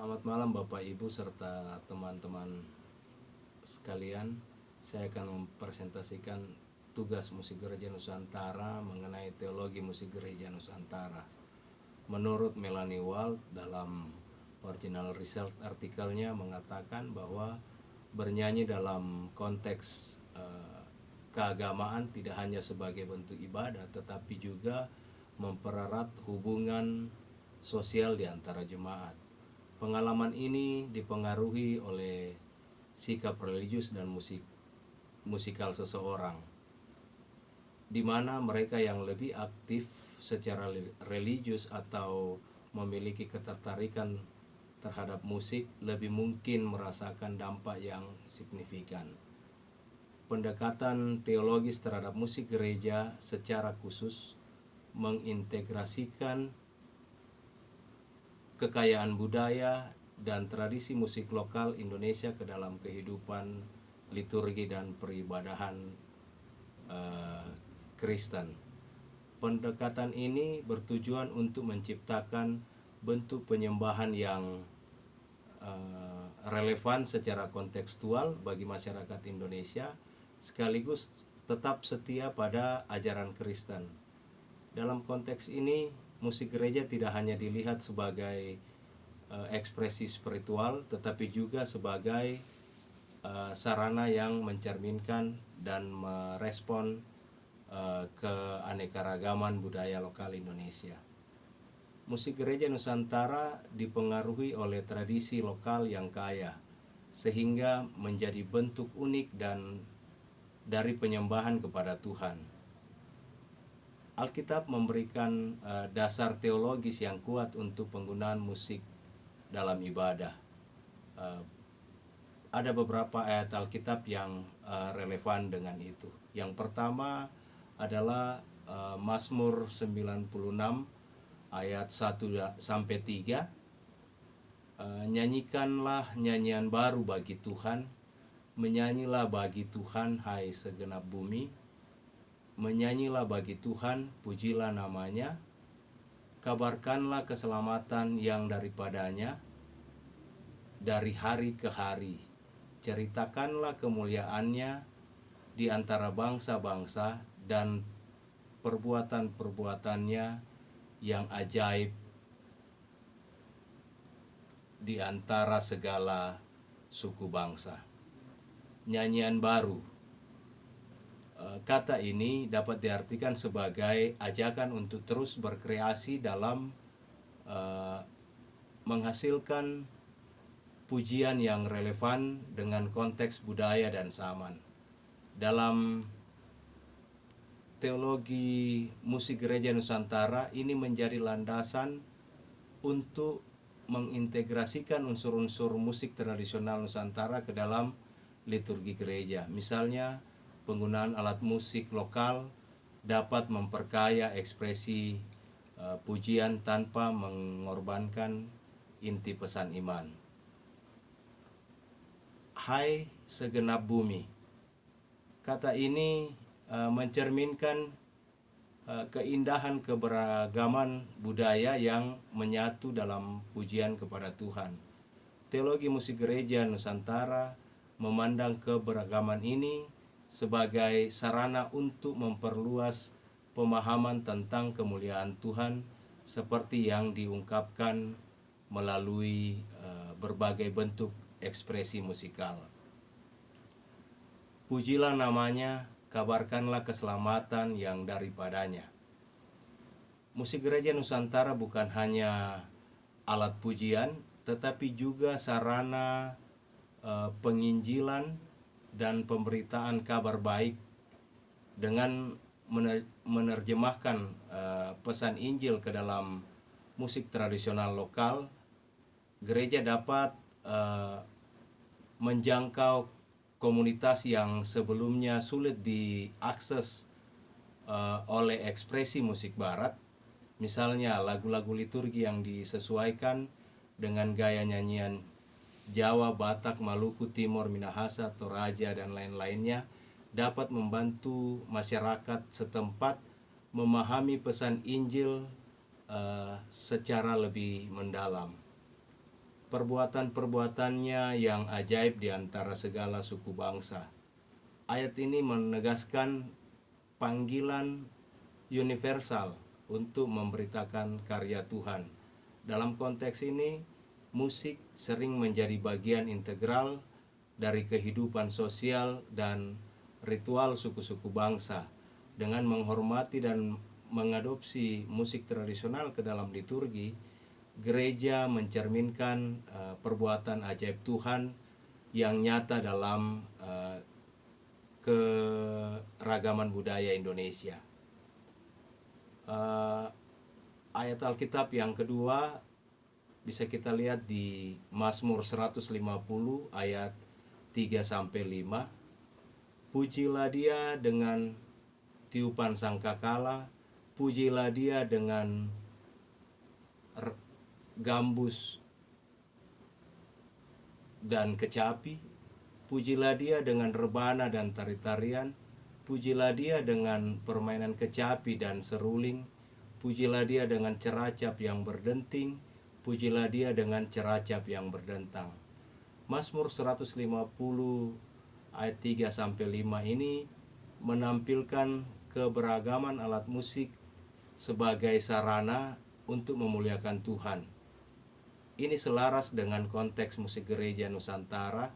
Selamat malam Bapak Ibu serta teman-teman sekalian. Saya akan mempresentasikan tugas Musik Gereja Nusantara mengenai teologi Musik Gereja Nusantara. Menurut Melanie Wald dalam original research artikelnya mengatakan bahwa bernyanyi dalam konteks keagamaan tidak hanya sebagai bentuk ibadah, tetapi juga mempererat hubungan sosial di antara jemaat. Pengalaman ini dipengaruhi oleh sikap religius dan musikal seseorang, di mana mereka yang lebih aktif secara religius atau memiliki ketertarikan terhadap musik lebih mungkin merasakan dampak yang signifikan. Pendekatan teologis terhadap musik gereja secara khusus mengintegrasikan kekayaan budaya dan tradisi musik lokal Indonesia ke dalam kehidupan liturgi dan peribadahan Kristen. Pendekatan ini bertujuan untuk menciptakan bentuk penyembahan yang relevan secara kontekstual bagi masyarakat Indonesia, sekaligus tetap setia pada ajaran Kristen. Dalam konteks ini, musik gereja tidak hanya dilihat sebagai ekspresi spiritual, tetapi juga sebagai sarana yang mencerminkan dan merespon keanekaragaman budaya lokal Indonesia. Musik gereja Nusantara dipengaruhi oleh tradisi lokal yang kaya, sehingga menjadi bentuk unik dan dari penyembahan kepada Tuhan. Alkitab memberikan dasar teologis yang kuat untuk penggunaan musik dalam ibadah. Ada beberapa ayat Alkitab yang relevan dengan itu. Yang pertama adalah Mazmur 96 ayat 1 sampai 3. Nyanyikanlah nyanyian baru bagi Tuhan, menyanyilah bagi Tuhan hai segenap bumi. Menyanyilah bagi Tuhan, pujilah namanya, kabarkanlah keselamatan yang daripadanya dari hari ke hari. Ceritakanlah kemuliaannya di antara bangsa-bangsa dan perbuatan-perbuatannya yang ajaib di antara segala suku bangsa. Nyanyian baru. Kata ini dapat diartikan sebagai ajakan untuk terus berkreasi dalam menghasilkan pujian yang relevan dengan konteks budaya dan zaman. Dalam teologi musik gereja Nusantara, ini menjadi landasan untuk mengintegrasikan unsur-unsur musik tradisional Nusantara ke dalam liturgi gereja. Misalnya, penggunaan alat musik lokal dapat memperkaya ekspresi pujian tanpa mengorbankan inti pesan iman. Hai segenap bumi. Kata ini mencerminkan keindahan keberagaman budaya yang menyatu dalam pujian kepada Tuhan. Teologi musik gereja Nusantara memandang keberagaman ini sebagai sarana untuk memperluas pemahaman tentang kemuliaan Tuhan seperti yang diungkapkan melalui berbagai bentuk ekspresi musikal. Pujilah namanya, kabarkanlah keselamatan yang daripadanya. Musik gereja Nusantara bukan hanya alat pujian, tetapi juga sarana penginjilan dan pemberitaan kabar baik. Dengan menerjemahkan pesan Injil ke dalam musik tradisional lokal, gereja dapat menjangkau komunitas yang sebelumnya sulit diakses oleh ekspresi musik barat. Misalnya lagu-lagu liturgi yang disesuaikan dengan gaya nyanyian Jawa, Batak, Maluku, Timor, Minahasa, Toraja, dan lain-lainnya dapat membantu masyarakat setempat memahami pesan Injil secara lebih mendalam. perbuatan-perbuatannya yang ajaib di antara segala suku bangsa. Ayat ini menegaskan panggilan universal untuk memberitakan karya Tuhan. Dalam konteks ini, musik sering menjadi bagian integral dari kehidupan sosial dan ritual suku-suku bangsa. Dengan menghormati dan mengadopsi musik tradisional ke dalam liturgi, gereja mencerminkan perbuatan ajaib Tuhan yang nyata dalam keragaman budaya Indonesia. Ayat Alkitab yang kedua bisa kita lihat di Mazmur 150 ayat 3-5. Pujilah dia dengan tiupan sangkakala, pujilah dia dengan gambus dan kecapi, pujilah dia dengan rebana dan tari-tarian, pujilah dia dengan permainan kecapi dan seruling, pujilah dia dengan ceracap yang berdenting, pujilah dia dengan ceracap yang berdentang. Mazmur 150 ayat 3-5 ini menampilkan keberagaman alat musik sebagai sarana untuk memuliakan Tuhan. Ini selaras dengan konteks musik gereja Nusantara,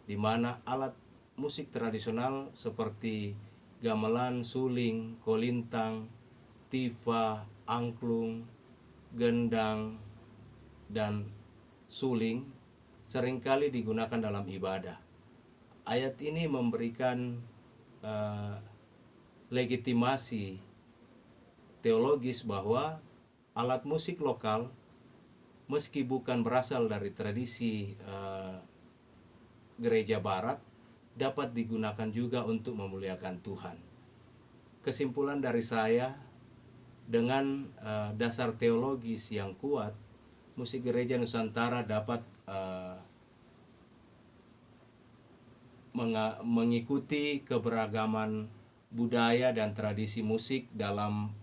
di mana alat musik tradisional seperti gamelan, suling, kolintang, tifa, angklung, gendang, dan suling seringkali digunakan dalam ibadah. Ayat ini memberikan legitimasi teologis bahwa alat musik lokal, meski bukan berasal dari tradisi gereja barat, dapat digunakan juga untuk memuliakan Tuhan. Kesimpulan dari saya, dengan dasar teologis yang kuat, musik gereja Nusantara dapat mengikuti keberagaman budaya dan tradisi musik dalam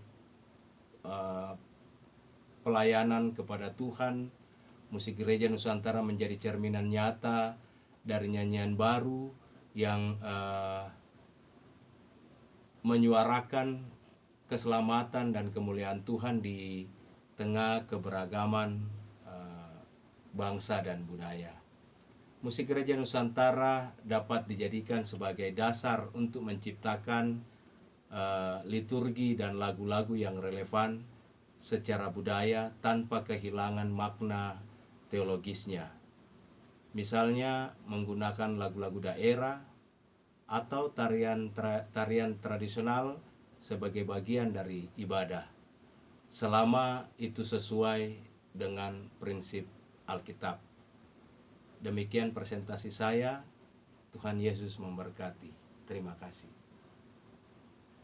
pelayanan kepada Tuhan. Musik gereja Nusantara menjadi cerminan nyata dari nyanyian baru yang menyuarakan keselamatan dan kemuliaan Tuhan di tengah keberagaman bangsa dan budaya. Musik gereja Nusantara dapat dijadikan sebagai dasar untuk menciptakan liturgi dan lagu-lagu yang relevan secara budaya tanpa kehilangan makna teologisnya. Misalnya menggunakan lagu-lagu daerah atau tarian tradisional sebagai bagian dari ibadah, selama itu sesuai dengan prinsip Alkitab. Demikian presentasi saya. Tuhan Yesus memberkati. Terima kasih.